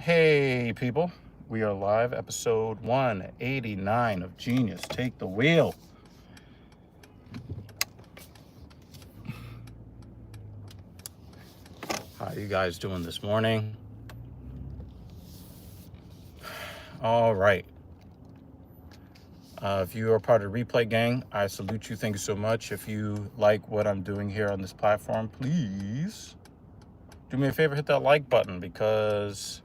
Hey people, we are live, episode 189 of Genius Take the Wheel. How you guys doing this morning? All right. If you are part of the replay gang, I salute you. Thank you so much. If you like what I'm doing here on this platform, please do me a favor, hit that like button because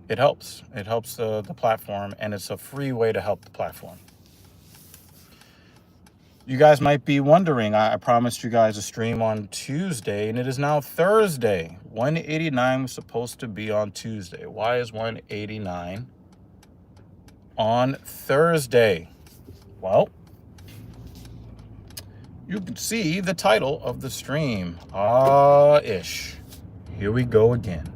it helps. It helps the platform, and it's a free way to help the platform. You guys might be wondering, I promised you guys a stream on Tuesday, and it is now Thursday. 189 was supposed to be on Tuesday. Why is 189 on Thursday? Well, you can see the title of the stream. Ahhhh. Here we go again.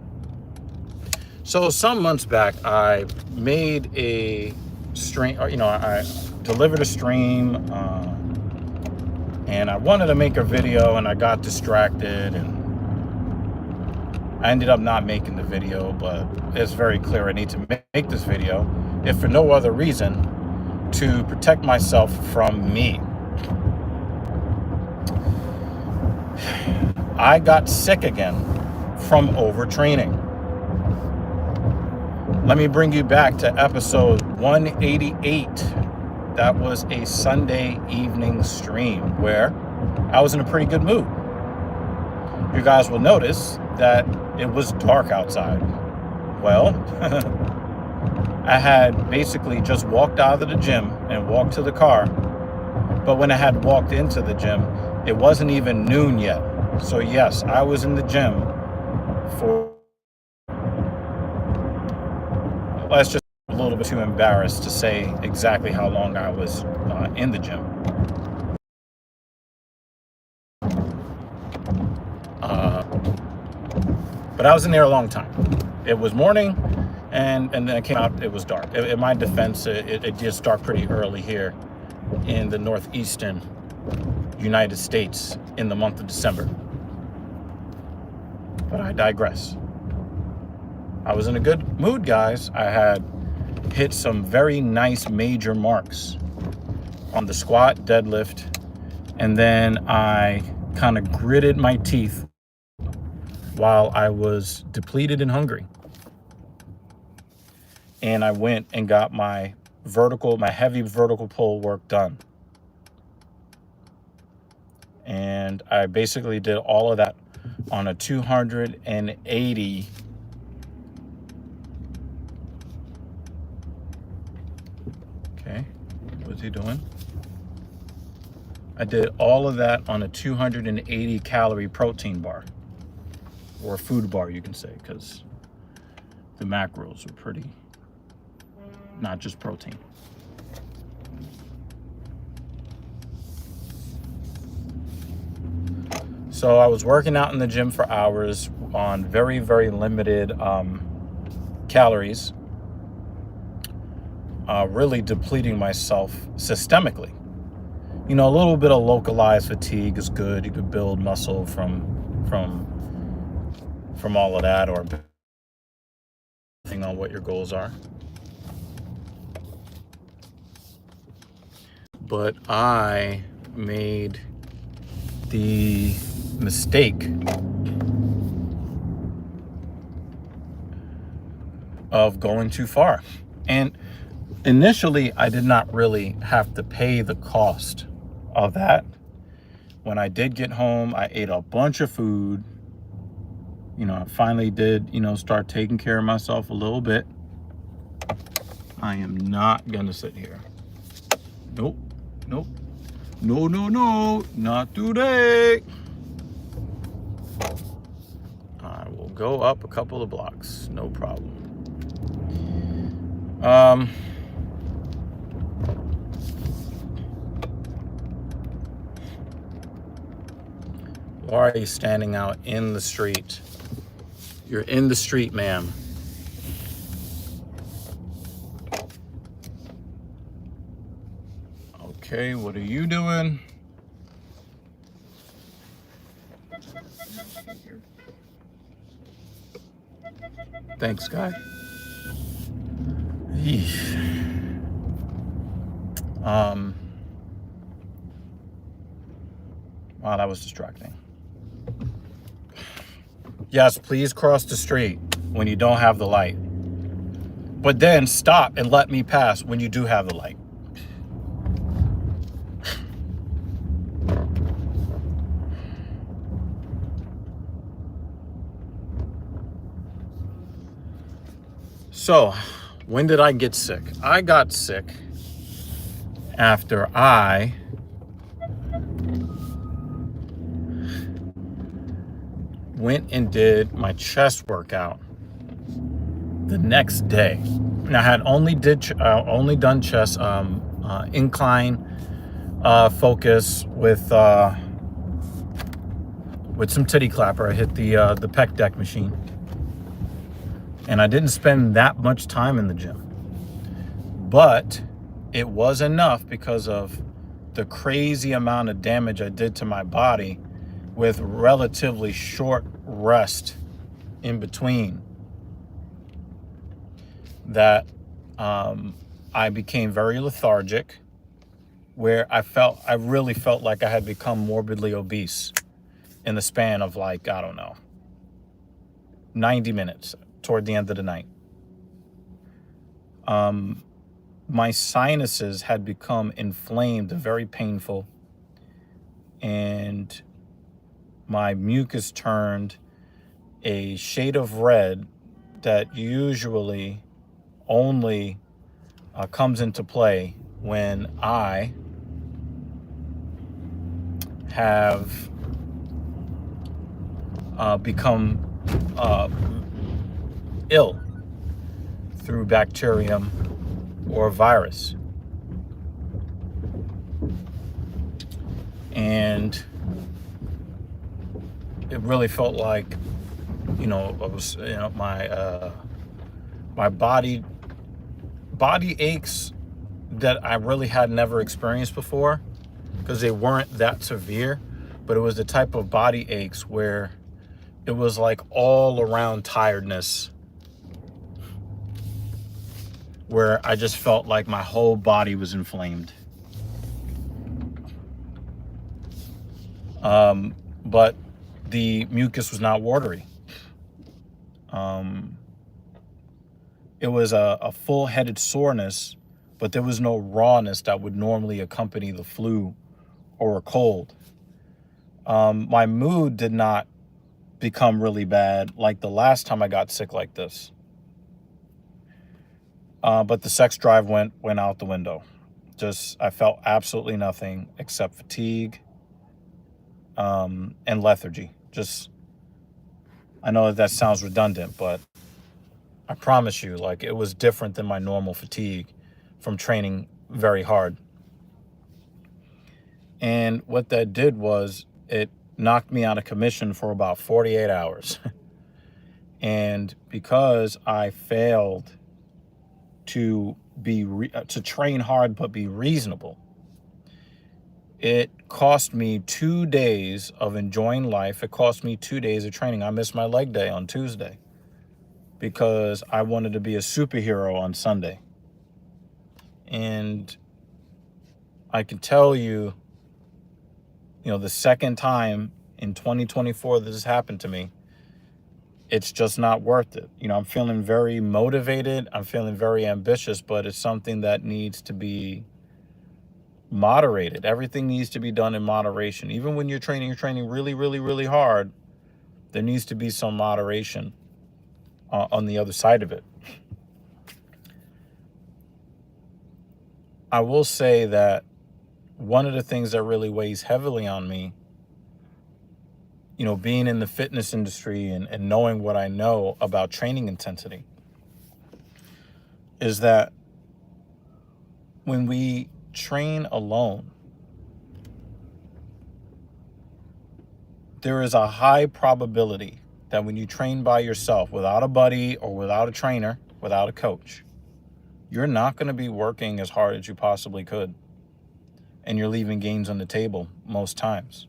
So some months back, I made a stream, I delivered a stream, and I wanted to make a video, and I got distracted, and I ended up not making the video, but it's very clear I need to make this video, if for no other reason, to protect myself from me. I got sick again from overtraining. Let me bring you back to episode 188. That was a Sunday evening stream where I was in a pretty good mood. You guys will notice that it was dark outside. Well, I had basically just walked out of the gym and walked to the car. But when I had walked into the gym, it wasn't even noon yet. So yes, I was in the gym for, let's just a little bit too embarrassed to say exactly how long I was in the gym. But I was in there a long time. It was morning, and then I came out, it was dark. In my defense, it did start pretty early here in the northeastern United States in the month of December. But I digress. I was in a good mood, guys. I had hit some very nice major marks on the squat, deadlift, and then I kind of gritted my teeth while I was depleted and hungry. And I went and got my heavy vertical pull work done. And I basically did all of that on a 280 Okay, what's he doing? I did all of that on a 280 calorie protein bar, or food bar, you can say, because the macros are pretty, not just protein. So I was working out in the gym for hours on very, very limited calories, really depleting myself systemically. You know, a little bit of localized fatigue is good. You could build muscle from all of that, or depending on what your goals are. But I made the mistake of going too far. And initially, I did not really have to pay the cost of that. When I did get home, I ate a bunch of food. You know, I finally did, start taking care of myself a little bit. I am not gonna sit here. Nope. No, not today. I will go up a couple of blocks, no problem. Why are you standing out in the street? You're in the street, ma'am. Okay, what are you doing? Thanks, guy. Yeesh. Wow, that was distracting. Yes, please cross the street when you don't have the light. But then stop and let me pass when you do have the light. So, when did I get sick? I got sick after I went and did my chest workout the next day. Now, I had only done chest incline focus with some titty clapper. I hit the pec deck machine, and I didn't spend that much time in the gym, but it was enough because of the crazy amount of damage I did to my body with relatively short rest in between, that I became very lethargic, where I really felt like I had become morbidly obese in the span of, like, I don't know, 90 minutes toward the end of the night. My sinuses had become inflamed, very painful, and my mucus turned a shade of red that usually only comes into play when I have become ill through bacterium or virus. And it really felt like, it was, my body aches that I really had never experienced before, because they weren't that severe, but it was the type of body aches where it was like all around tiredness, where I just felt like my whole body was inflamed. But the mucus was not watery. It was a full-headed soreness, but there was no rawness that would normally accompany the flu or a cold. My mood did not become really bad like the last time I got sick like this. But the sex drive went out the window. I felt absolutely nothing except fatigue and lethargy. I know that sounds redundant, but I promise you, like, it was different than my normal fatigue from training very hard. And what that did was it knocked me out of commission for about 48 hours. And because I failed to train hard but be reasonable, it cost me 2 days of enjoying life. It cost me 2 days of training. I missed my leg day on Tuesday because I wanted to be a superhero on Sunday. And I can tell you, the second time in 2024 this has happened to me, it's just not worth it. I'm feeling very motivated. I'm feeling very ambitious, but it's something that needs to be moderated. Everything needs to be done in moderation. Even when you're training really, really, really hard, there needs to be some moderation on the other side of it. I will say that one of the things that really weighs heavily on me, being in the fitness industry and knowing what I know about training intensity, is that when we train alone, there is a high probability that when you train by yourself, without a buddy or without a trainer, without a coach, you're not going to be working as hard as you possibly could. And you're leaving gains on the table most times.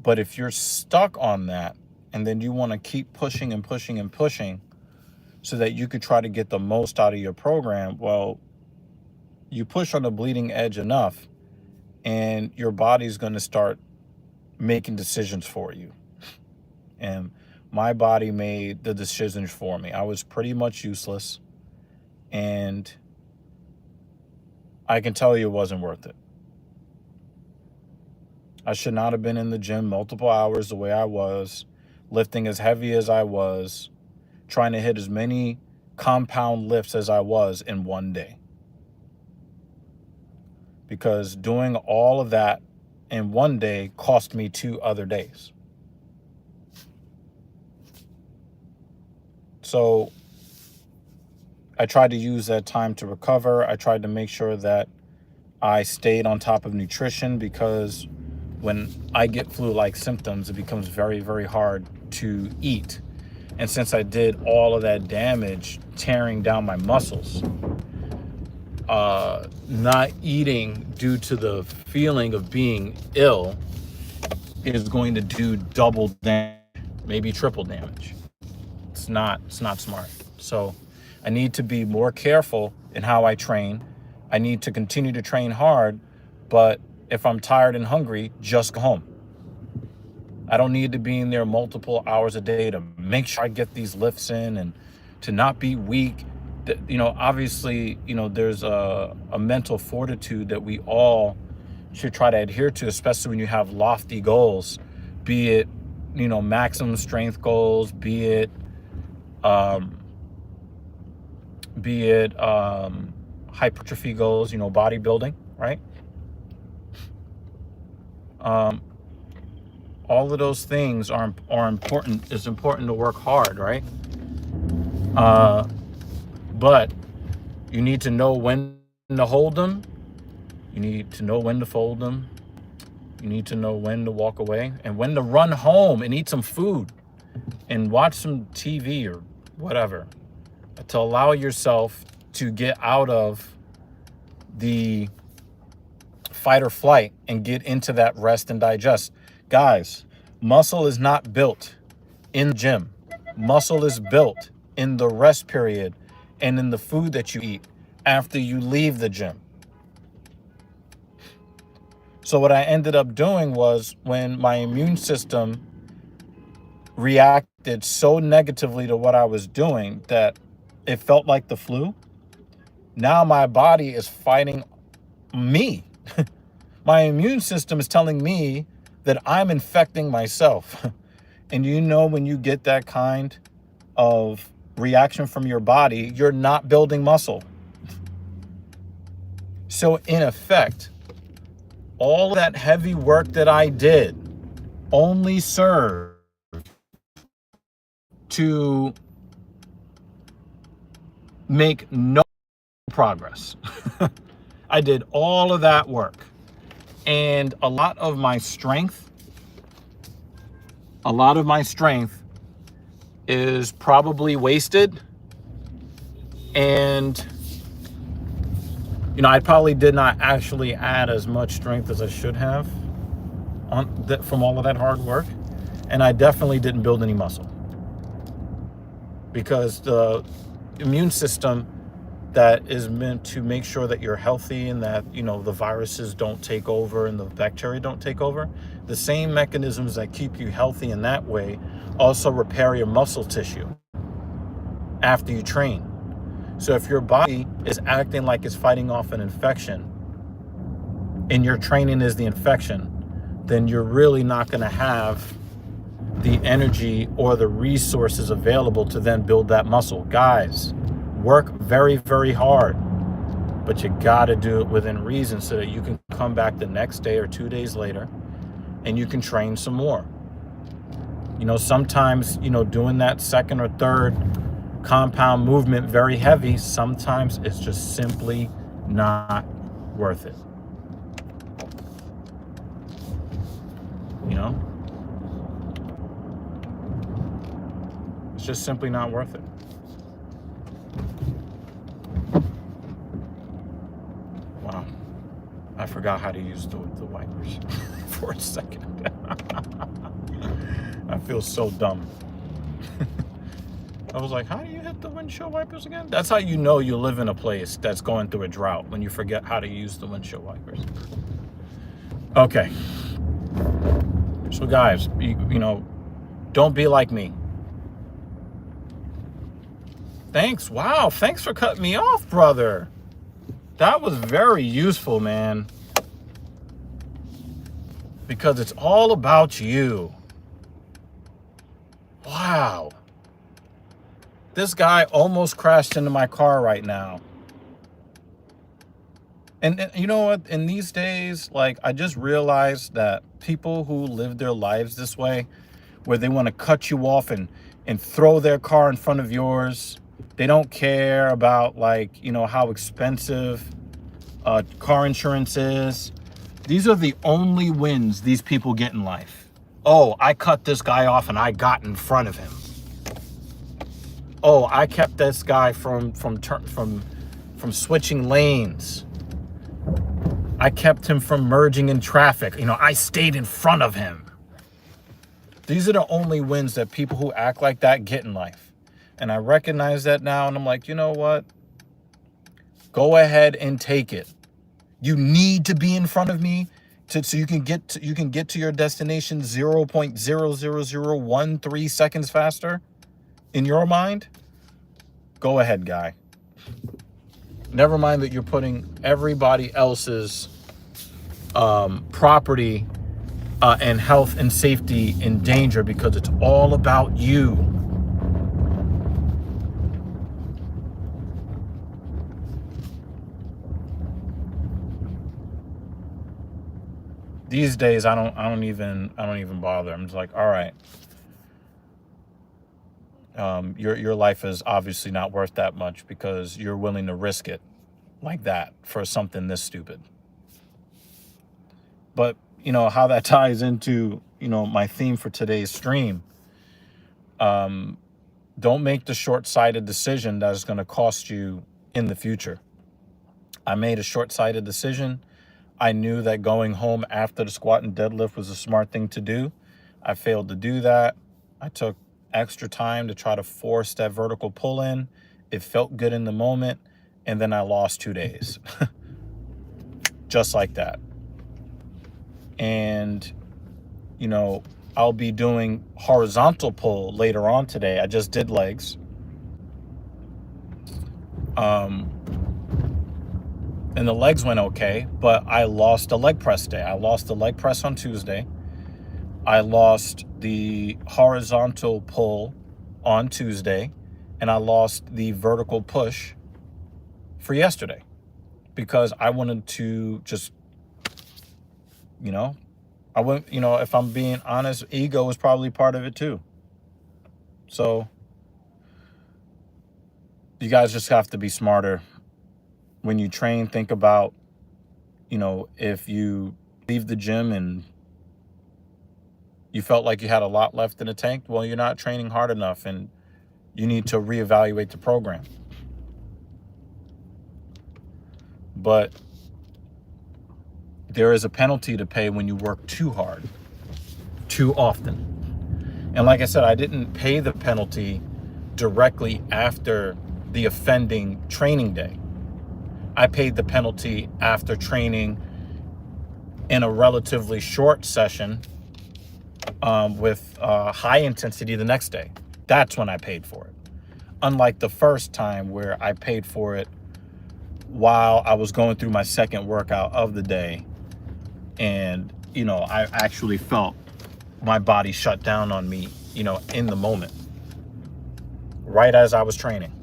But if you're stuck on that and then you want to keep pushing and pushing and pushing so that you could try to get the most out of your program. Well, you push on the bleeding edge enough and your body's going to start making decisions for you. And my body made the decisions for me. I was pretty much useless, and I can tell you it wasn't worth it. I should not have been in the gym multiple hours the way I was, lifting as heavy as I was, trying to hit as many compound lifts as I was in one day. Because doing all of that in one day cost me 2 other days. So I tried to use that time to recover. I tried to make sure that I stayed on top of nutrition, because when I get flu-like symptoms, it becomes very, very hard to eat. And since I did all of that damage tearing down my muscles, not eating due to the feeling of being ill is going to do double damage, maybe triple damage. It's not smart. So I need to be more careful in how I train. I need to continue to train hard, but if I'm tired and hungry, just go home. I don't need to be in there multiple hours a day to make sure I get these lifts in and to not be weak. Obviously, there's a mental fortitude that we all should try to adhere to, especially when you have lofty goals, be it, maximum strength goals, be it hypertrophy goals, bodybuilding, right? All of those things are important. It's important to work hard, right? But you need to know when to hold them. You need to know when to fold them. You need to know when to walk away and when to run home and eat some food and watch some TV or whatever, to allow yourself to get out of the fight or flight and get into that rest and digest. Guys, muscle is not built in the gym. Muscle is built in the rest period and in the food that you eat after you leave the gym. So what I ended up doing was, when my immune system reacted so negatively to what I was doing that it felt like the flu, now my body is fighting me. My immune system is telling me that I'm infecting myself. And when you get that kind of reaction from your body, you're not building muscle. So in effect, all that heavy work that I did only served to make no progress. I did all of that work, and a lot of my strength is probably wasted. And I probably did not actually add as much strength as I should have from all of that hard work. And I definitely didn't build any muscle, because the immune system that is meant to make sure that you're healthy and that, the viruses don't take over and the bacteria don't take over, the same mechanisms that keep you healthy in that way also repair your muscle tissue after you train. So if your body is acting like it's fighting off an infection and your training is the infection, then you're really not going to have the energy or the resources available to then build that muscle. Guys, work very, very hard, but you got to do it within reason so that you can come back the next day or 2 days later and you can train some more. Sometimes, doing that second or third compound movement very heavy, sometimes it's just simply not worth it. It's just simply not worth it. Wow. I forgot how to use the wipers for a second. I feel so dumb. I was like, how do you hit the windshield wipers again? That's how you know you live in a place that's going through a drought, when you forget how to use the windshield wipers. Okay. So guys, you know, don't be like me. Thanks. Wow. Thanks for cutting me off, brother. That was very useful, man. Because it's all about you. Wow. This guy almost crashed into my car right now. And you know what? In these days, like, I just realized that people who live their lives this way, where they want to cut you off and throw their car in front of yours, they don't care about, like, you know, how expensive car insurance is. These are the only wins these people get in life. Oh, I cut this guy off and I got in front of him. Oh, I kept this guy from switching lanes. I kept him from merging in traffic. You know, I stayed in front of him. These are the only wins that people who act like that get in life. And I recognize that now, and I'm like, you know what? Go ahead and take it. You need to be in front of me so you can get to your destination 0.00013 seconds faster in your mind. Go ahead, guy. Never mind that you're putting everybody else's property and health and safety in danger because it's all about you. These days, I don't even bother. I'm just like, all right. Your life is obviously not worth that much because you're willing to risk it like that for something this stupid. But, you know, how that ties into, you know, my theme for today's stream. Don't make the short-sighted decision that is going to cost you in the future. I made a short-sighted decision. I knew that going home after the squat and deadlift was a smart thing to do. I failed to do that. I took extra time to try to force that vertical pull in. It felt good in the moment, and then I lost 2 days. Just like that. And, you know, I'll be doing horizontal pull later on today. I just did legs. And the legs went okay, but I lost a leg press day. I lost the leg press on Tuesday. I lost the horizontal pull on Tuesday, and I lost the vertical push for yesterday because I wanted to just, you know, if I'm being honest, ego was probably part of it too. So you guys just have to be smarter. When you train, think about, you know, if you leave the gym and you felt like you had a lot left in the tank, well, you're not training hard enough and you need to reevaluate the program. But there is a penalty to pay when you work too hard, too often. And like I said, I didn't pay the penalty directly after the offending training day. I paid the penalty after training in a relatively short session with high intensity the next day. That's when I paid for it. Unlike the first time where I paid for it while I was going through my second workout of the day. And, you know, I actually felt my body shut down on me, you know, in the moment, right as I was training.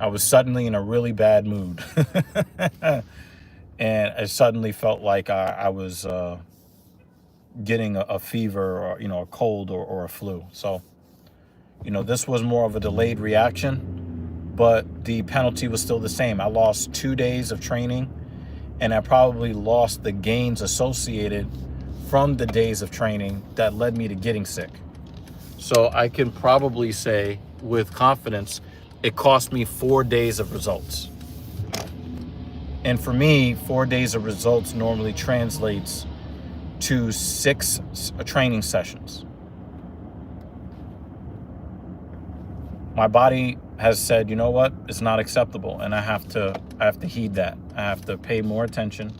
I was suddenly in a really bad mood. And I suddenly felt like I was getting a fever or, you know, a cold or a flu. So, you know, this was more of a delayed reaction, but the penalty was still the same. I lost 2 days of training, and I probably lost the gains associated from the days of training that led me to getting sick. So I can probably say with confidence, it cost me 4 days of results. And for me, 4 days of results normally translates to 6 training sessions. My body has said, you know what, it's not acceptable, and I have to heed that. I have to pay more attention,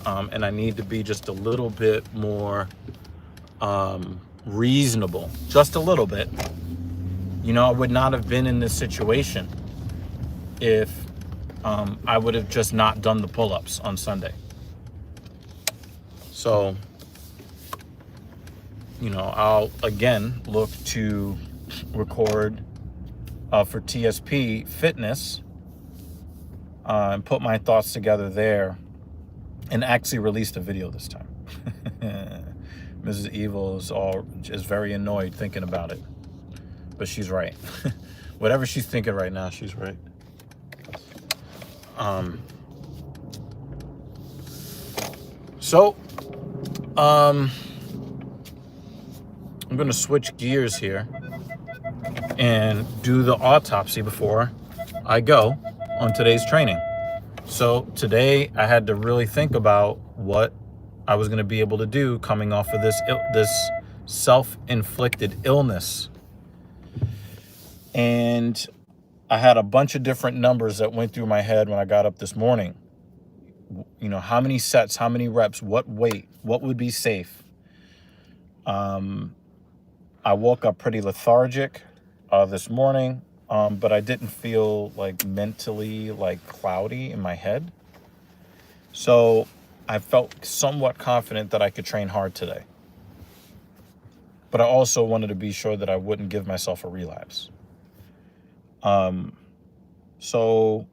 and I need to be just a little bit more reasonable, just a little bit. You know, I would not have been in this situation if I would have just not done the pull-ups on Sunday. So, you know, I'll again look to record for TSP Fitness and put my thoughts together there, and actually released a video this time. Mrs. Evil is very annoyed thinking about it, but she's right. Whatever she's thinking right now, she's right. I'm going to switch gears here and do the autopsy before I go on today's training. So today I had to really think about what I was going to be able to do coming off of this self-inflicted illness. And I had a bunch of different numbers that went through my head when I got up this morning. You know, how many sets, how many reps, what weight, what would be safe. I woke up pretty lethargic this morning, but I didn't feel like mentally like cloudy in my head. So I felt somewhat confident that I could train hard today. But I also wanted to be sure that I wouldn't give myself a relapse. So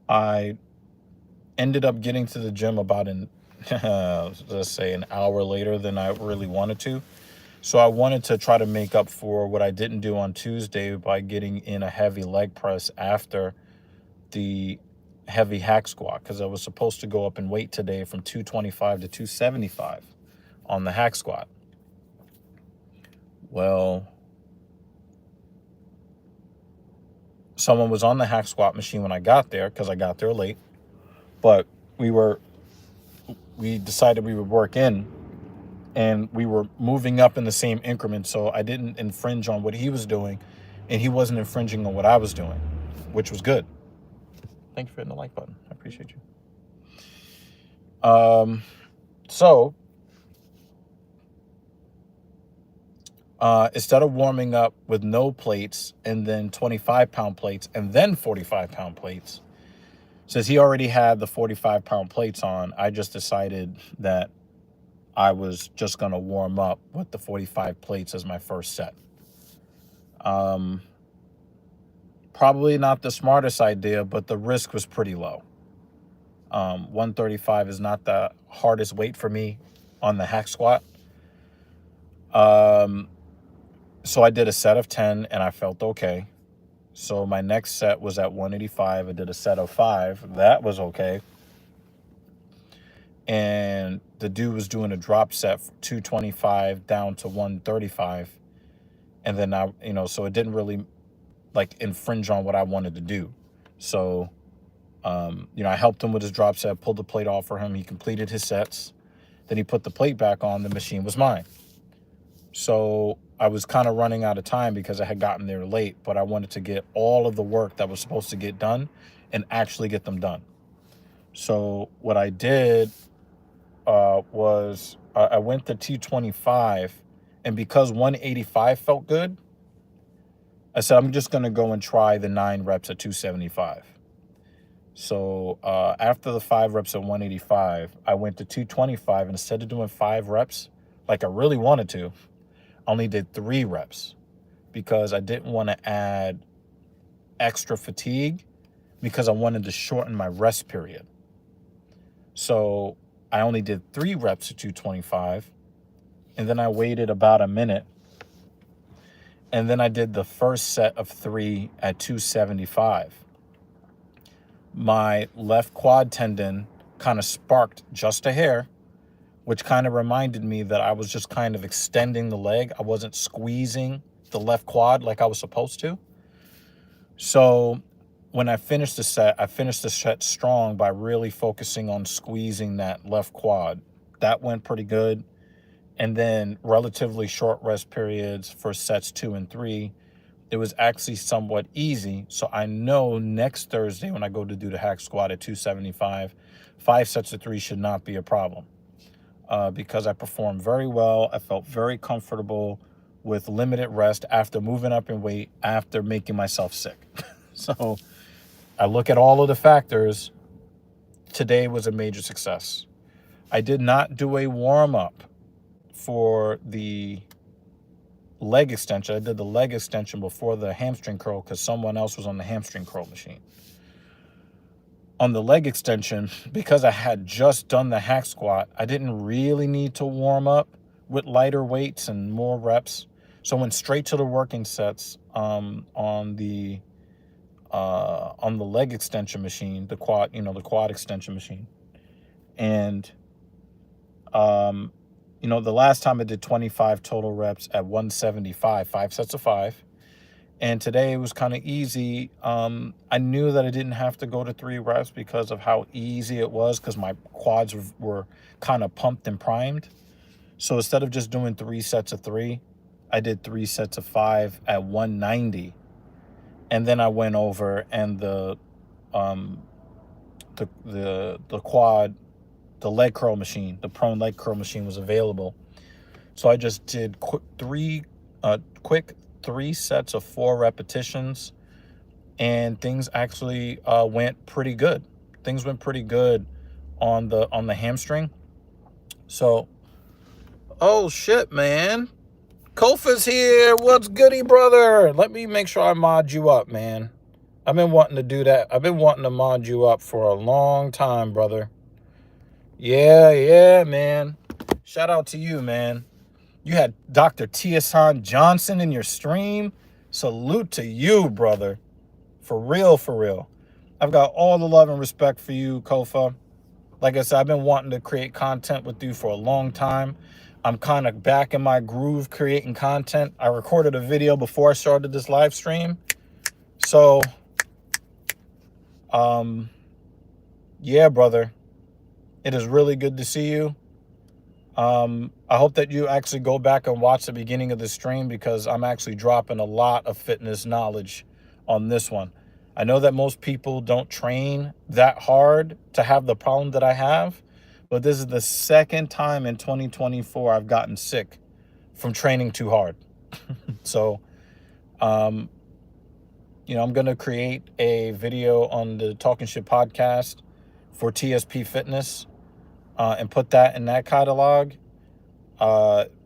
I ended up getting to the gym about let's say an hour later than I really wanted to. So I wanted to try to make up for what I didn't do on Tuesday by getting in a heavy leg press after the heavy hack squat, because I was supposed to go up in weight today from 225 to 275 on the hack squat. Well, someone was on the hack squat machine when I got there, because I got there late, but we decided we would work in, and we were moving up in the same increment, so I didn't infringe on what he was doing, and he wasn't infringing on what I was doing, which was good. Thank you for hitting the like button. I appreciate you. So instead of warming up with no plates and then 25-pound plates and then 45-pound plates, since he already had the 45-pound plates on, I just decided that I was just going to warm up with the 45 plates as my first set. Probably not the smartest idea, but the risk was pretty low. 135 is not the hardest weight for me on the hack squat. So I did a set of 10 and I felt okay. So my next set was at 185. I did a set of 5. That was okay. And the dude was doing a drop set from 225 down to 135. And then so it didn't really like infringe on what I wanted to do. So, I helped him with his drop set, pulled the plate off for him. He completed his sets. Then he put the plate back on. The machine was mine. So I was kind of running out of time because I had gotten there late, but I wanted to get all of the work that was supposed to get done and actually get them done. So what I did was I went to 225, and because 185 felt good, I said, I'm just going to go and try the 9 reps at 275. So after the 5 reps at 185, I went to 225. And instead of doing 5 reps like I really wanted to, I only did 3 reps because I didn't want to add extra fatigue because I wanted to shorten my rest period. So I only did 3 reps at 225, and then I waited about a minute. And then I did the first set of 3 at 275. My left quad tendon kind of sparked just a hair, which kind of reminded me that I was just kind of extending the leg. I wasn't squeezing the left quad like I was supposed to. So when I finished the set, I finished the set strong by really focusing on squeezing that left quad. That went pretty good. And then relatively short rest periods for sets 2 and 3. It was actually somewhat easy. So I know next Thursday when I go to do the hack squat at 275, 5 sets of 3 should not be a problem. Because I performed very well. I felt very comfortable with limited rest after moving up in weight, after making myself sick. So I look at all of the factors. Today was a major success. I did not do a warm-up for the leg extension. I did the leg extension before the hamstring curl because someone else was on the hamstring curl machine. On the leg extension, because I had just done the hack squat, I didn't really need to warm up with lighter weights and more reps. So I went straight to the working sets on the leg extension machine, the quad extension machine. And the last time I did 25 total reps at 175, 5 sets of 5. And today it was kind of easy. I knew that I didn't have to go to 3 reps because of how easy it was, because my quads were kind of pumped and primed. So instead of just doing 3 sets of 3, I did 3 sets of 5 at 190. And then I went over and the quad, the leg curl machine, the prone leg curl machine was available. So I just did quick 3 sets of 4 repetitions, and things actually went pretty good. Things went pretty good on the hamstring. So, oh shit, man. Kofa's here. What's goody, brother? Let me make sure I mod you up, man. I've been wanting to do that. I've been wanting to mod you up for a long time, brother. Yeah, man. Shout out to you, man. You had Dr. Tiasan Johnson in your stream. Salute to you, brother. For real, for real. I've got all the love and respect for you, Kofa. Like I said, I've been wanting to create content with you for a long time. I'm kind of back in my groove creating content. I recorded a video before I started this live stream. So, yeah, brother. It is really good to see you. I hope that you actually go back and watch the beginning of the stream, because I'm actually dropping a lot of fitness knowledge on this one. I know that most people don't train that hard to have the problem that I have, but this is the second time in 2024 I've gotten sick from training too hard. So, I'm going to create a video on the Talking Shit podcast for TSP Fitness and put that in that catalog.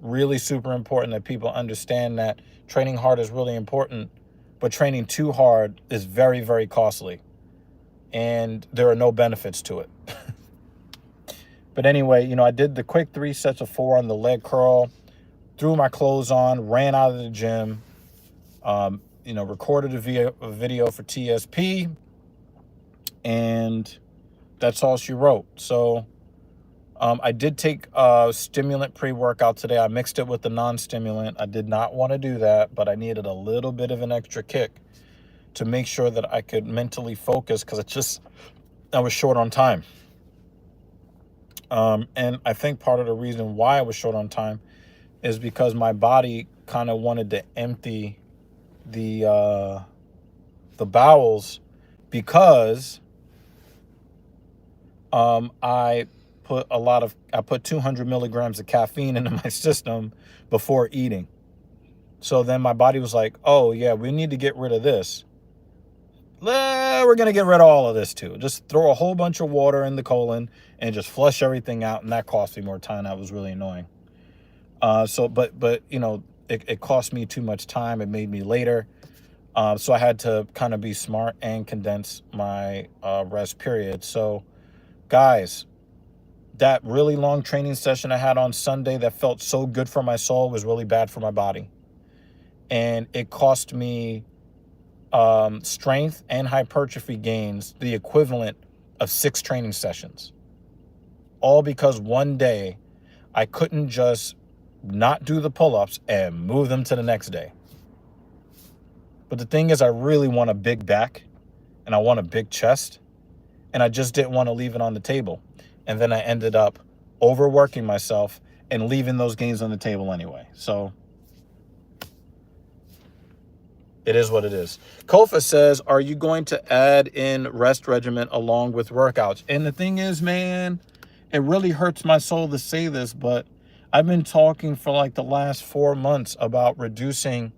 Really super important that people understand that training hard is really important, but training too hard is very, very costly, and there are no benefits to it. But anyway, I did the quick 3 sets of 4 on the leg curl, threw my clothes on, ran out of the gym, recorded a video for TSP, and that's all she wrote. So I did take stimulant pre-workout today. I mixed it with the non-stimulant. I did not want to do that, but I needed a little bit of an extra kick to make sure that I could mentally focus, because I was short on time. And I think part of the reason why I was short on time is because my body kind of wanted to empty the bowels, because I put 200 milligrams of caffeine into my system before eating. So then my body was like, oh yeah, we need to get rid of this. We're going to get rid of all of this too. Just throw a whole bunch of water in the colon and just flush everything out. And that cost me more time. That was really annoying. But it cost me too much time. It made me later. So I had to kind of be smart and condense my rest period. So guys, that really long training session I had on Sunday that felt so good for my soul was really bad for my body. And it cost me strength and hypertrophy gains, the equivalent of 6 training sessions. All because one day I couldn't just not do the pull-ups and move them to the next day. But the thing is, I really want a big back, and I want a big chest, and I just didn't want to leave it on the table. And then I ended up overworking myself and leaving those gains on the table anyway. So it is what it is. Kofa says, are you going to add in rest regimen along with workouts? And the thing is, man, it really hurts my soul to say this, but I've been talking for like the last 4 months about reducing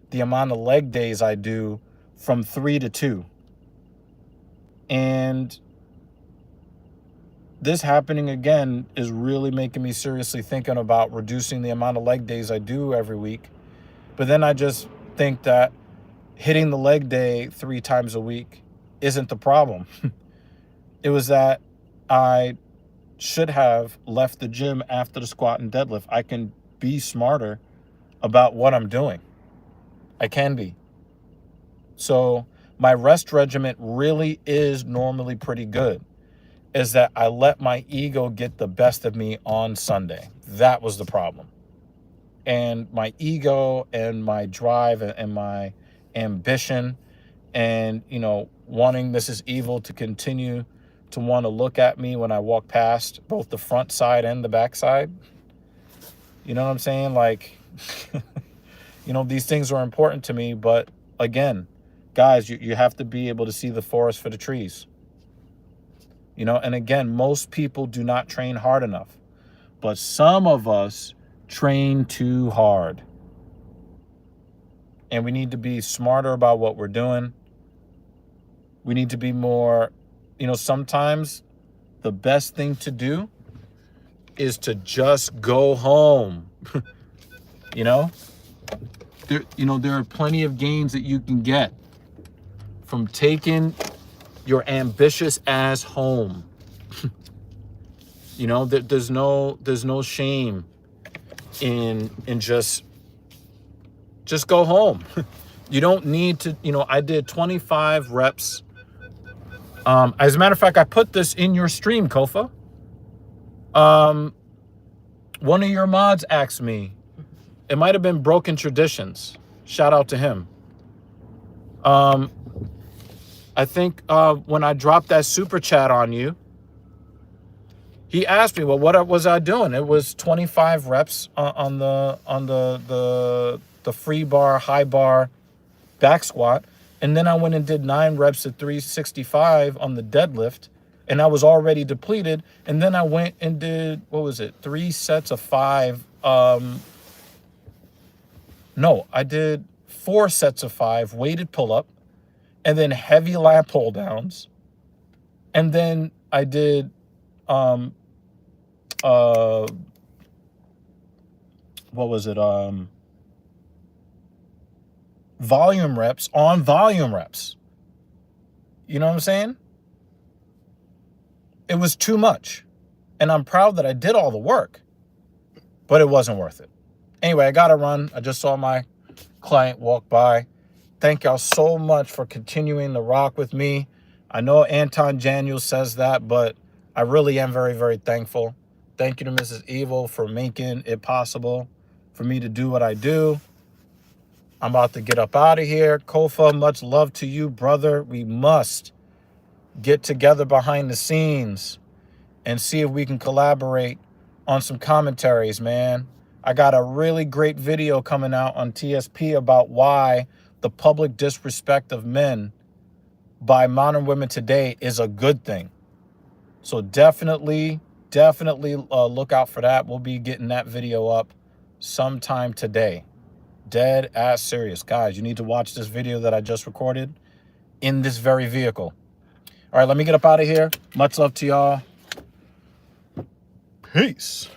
the amount of leg days I do from 3 to 2. And this happening again is really making me seriously thinking about reducing the amount of leg days I do every week. But then I just think that hitting the leg day 3 times a week isn't the problem. It was that I should have left the gym after the squat and deadlift. I can be smarter about what I'm doing. I can be. So my rest regimen really is normally pretty good. Is that I let my ego get the best of me on Sunday. That was the problem. And my ego and my drive and my ambition and, you know, wanting Mrs. Evil to continue to want to look at me when I walk past both the front side and the back side. You know what I'm saying? Like, you know, these things are important to me. But again, guys, you have to be able to see the forest for the trees. You know, and again, most people do not train hard enough. But some of us train too hard. And we need to be smarter about what we're doing. We need to be more, you know, sometimes the best thing to do is to just go home. You know? There are plenty of gains that you can get from taking your ambitious ass home. You know, there's no shame in just go home. You don't need to, you know, I did 25 reps. As a matter of fact, I put this in your stream, Kofa. One of your mods asked me, it might have been Broken Traditions. Shout out to him. I think when I dropped that super chat on you, he asked me, well, what was I doing? It was 25 reps on the free bar, high bar, back squat. And then I went and did 9 reps at 365 on the deadlift. And I was already depleted. And then I went and did, 3 sets of 5. No, I did 4 sets of 5 weighted pull-up. And then heavy lat pull downs. And then I did volume reps on volume reps. You know what I'm saying? It was too much. And I'm proud that I did all the work, but it wasn't worth it. Anyway, I gotta run. I just saw my client walk by. Thank y'all so much for continuing to rock with me. I know Anton Daniel says that, but I really am very, very thankful. Thank you to Mrs. Evil for making it possible for me to do what I do. I'm about to get up out of here. Kofa, much love to you, brother. We must get together behind the scenes and see if we can collaborate on some commentaries, man. I got a really great video coming out on TSP about why the public disrespect of men by modern women today is a good thing. So definitely look out for that. We'll be getting that video up sometime today. Dead ass serious. Guys, you need to watch this video that I just recorded in this very vehicle. All right, let me get up out of here. Much love to y'all. Peace.